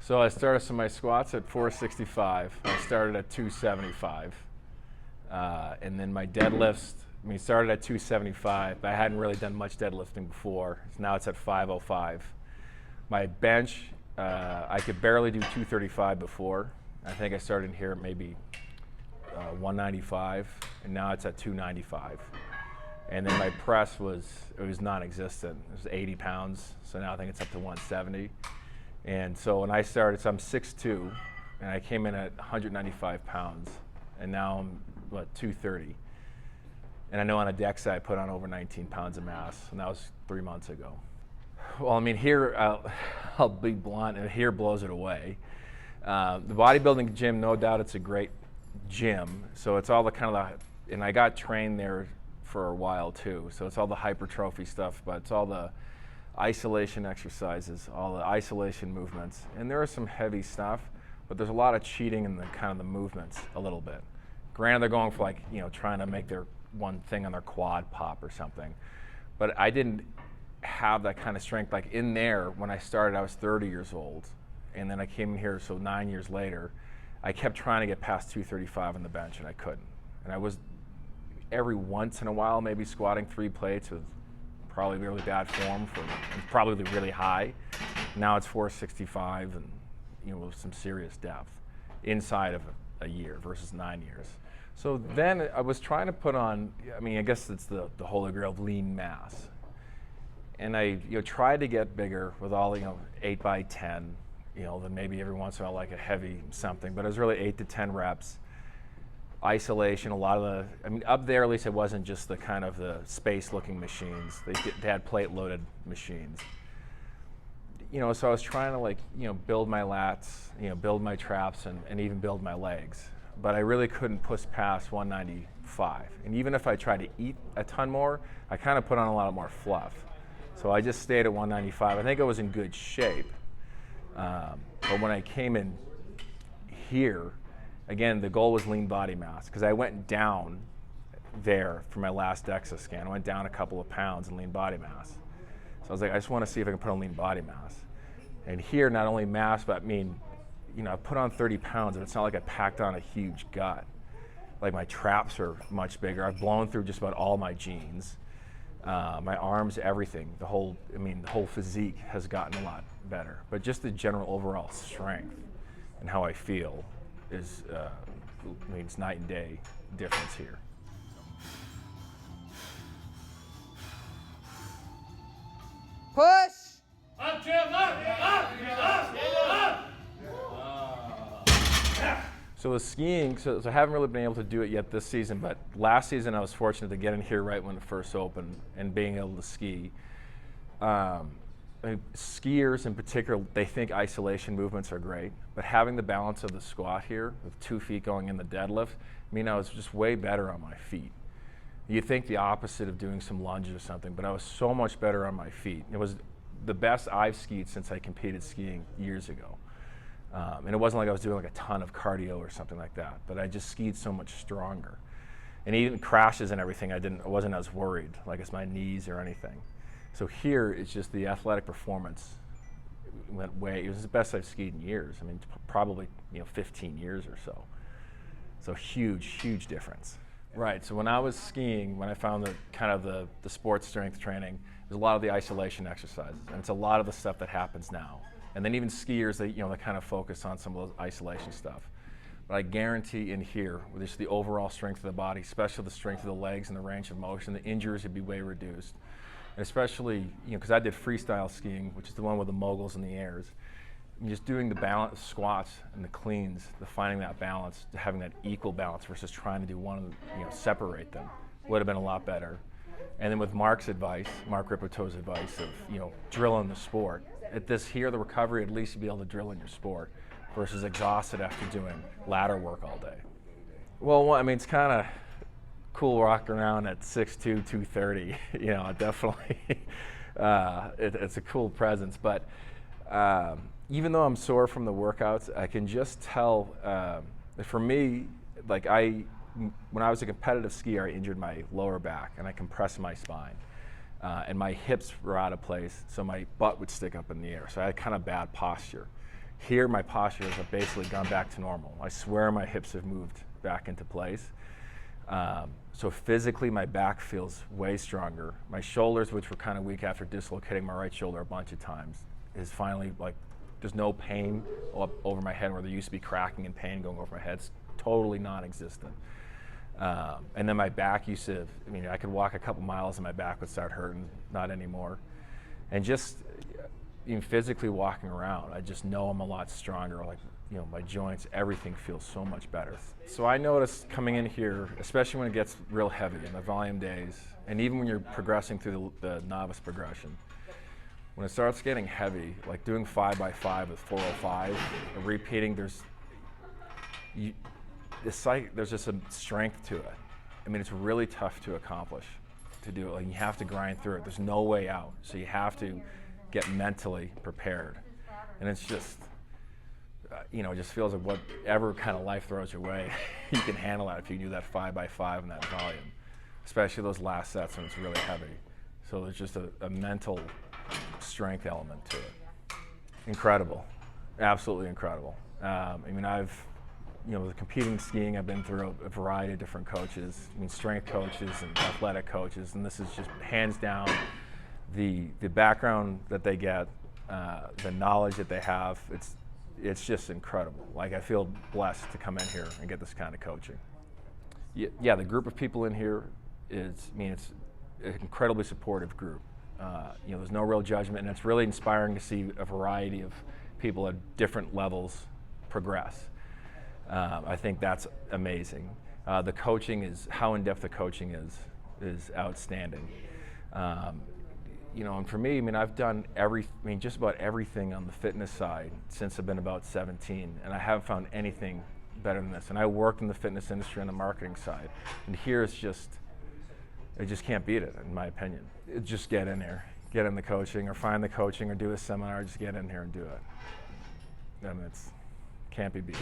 So I started some of my squats at 465. I started at 275. And then my deadlifts, started at 275, but I hadn't really done much deadlifting before. So now it's at 505. My bench, I could barely do 235 before. I think I started here at maybe 195, and now it's at 295. And then my press was non-existent. It was 80 pounds, so now I think it's up to 170. And so when I started, so I'm 6'2", and I came in at 195 pounds, and now I'm, 230. And I know on a deck side I put on over 19 pounds of mass, and that was 3 months ago. Well, here, I'll be blunt, and here blows it away. The bodybuilding gym, no doubt it's a great gym, so it's all the kind of and I got trained there for a while too, so it's all the hypertrophy stuff, but it's all the isolation exercises, all the isolation movements, and there is some heavy stuff, but there's a lot of cheating in the kind of the movements a little bit. Granted, they're going for trying to make their one thing on their quad pop or something, but I didn't have that kind of strength. Like in there, when I started, I was 30 years old, and then I came in here, so 9 years later, I kept trying to get past 235 on the bench, and I couldn't. And I was every once in a while maybe squatting 3 plates with probably really bad form for probably really high. Now it's 465 and with some serious depth inside of a year versus 9 years. So then I was trying to put on, I guess it's the holy grail of lean mass. And I tried to get bigger with all 8 by 10, then maybe every once in a while like a heavy something, but it was really 8 to 10 reps. Isolation, a lot of up there at least it wasn't just the kind of the space looking machines. They had plate loaded machines. So I was trying to build my lats, build my traps and even build my legs. But I really couldn't push past 195. And even if I tried to eat a ton more, I kind of put on a lot more fluff. So I just stayed at 195. I think I was in good shape. But when I came in here, again, the goal was lean body mass, because I went down there for my last DEXA scan. I went down a couple of pounds in lean body mass. So I was like, I just want to see if I can put on lean body mass. And here, not only mass, but I put on 30 pounds, and it's not like I packed on a huge gut. Like my traps are much bigger. I've blown through just about all my jeans. My arms, everything. The whole physique has gotten a lot better. But just the general overall strength and how I feel is it's night and day difference here. Push! Up, Jim, up! So the skiing, so I haven't really been able to do it yet this season, but last season I was fortunate to get in here right when it first opened and being able to ski. Skiers in particular, they think isolation movements are great, but having the balance of the squat here with 2 feet going in the deadlift, I was just way better on my feet. You'd think the opposite of doing some lunges or something, but I was so much better on my feet. It was the best I've skied since I competed skiing years ago. And it wasn't like I was doing a ton of cardio or something like that, but I just skied so much stronger. And even crashes and everything, I wasn't as worried, like it's my knees or anything. So here, it's just the athletic performance went way. It was the best I've skied in years. Probably 15 years or so. So huge difference. Right. So when I was skiing, when I found the sports strength training, there's a lot of the isolation exercises, and it's a lot of the stuff that happens now. And then even skiers, they kind of focus on some of those isolation stuff. But I guarantee in here, with just the overall strength of the body, especially the strength of the legs and the range of motion, the injuries would be way reduced. And especially, because I did freestyle skiing, which is the one with the moguls and the airs. And just doing the balance squats and the cleans, finding that balance, having that equal balance versus trying to do one, separate them, would have been a lot better. And then with Mark's advice, Mark Rippetoe's advice of, drill in the sport. At this here, the recovery, at least you'd be able to drill in your sport versus exhausted after doing ladder work all day. Well, it's kind of cool rocking around at 6'2", 230. Definitely, it's a cool presence. But even though I'm sore from the workouts, I can just tell, for me, when I was a competitive skier, I injured my lower back and I compressed my spine. And my hips were out of place, so my butt would stick up in the air. So I had kind of bad posture. Here, my posture has basically gone back to normal. I swear my hips have moved back into place. So physically, my back feels way stronger. My shoulders, which were kind of weak after dislocating my right shoulder a bunch of times, is finally like, there's no pain up over my head where there used to be cracking and pain going over my head. It's totally non-existent. And then my back used to, I mean, I could walk a couple miles and my back would start hurting, not anymore. And just even physically walking around, I just know I'm a lot stronger. Like, you know, my joints, everything feels so much better. So I noticed coming in here, especially when it gets real heavy in the volume days, and even when you're progressing through the novice progression, when it starts getting heavy, like doing 5x5 with 405, and repeating, there's just a strength to it. I mean, it's really tough to accomplish, to do it. Like, you have to grind through it. There's no way out. So you have to get mentally prepared. And it's just, you know, it just feels like whatever kind of life throws your way, you can handle that if you do that 5x5 in that volume, especially those last sets when it's really heavy. So there's just a mental strength element to it. Incredible, absolutely incredible. I mean, with competing skiing, I've been through a variety of different coaches. I mean, strength coaches and athletic coaches, and this is just hands down the background that they get, the knowledge that they have. It's just incredible. Like, I feel blessed to come in here and get this kind of coaching. Yeah, the group of people in here it's an incredibly supportive group. There's no real judgment, and it's really inspiring to see a variety of people at different levels progress. I think that's amazing. The coaching how in-depth the coaching is outstanding. And for me, I mean, I've done just about everything on the fitness side since I've been about 17, and I haven't found anything better than this. And I worked in the fitness industry on the marketing side, and here I just can't beat it, in my opinion. Just get in there, get in the coaching, or find the coaching, or do a seminar. Just get in here and do it. I mean, can't be beat.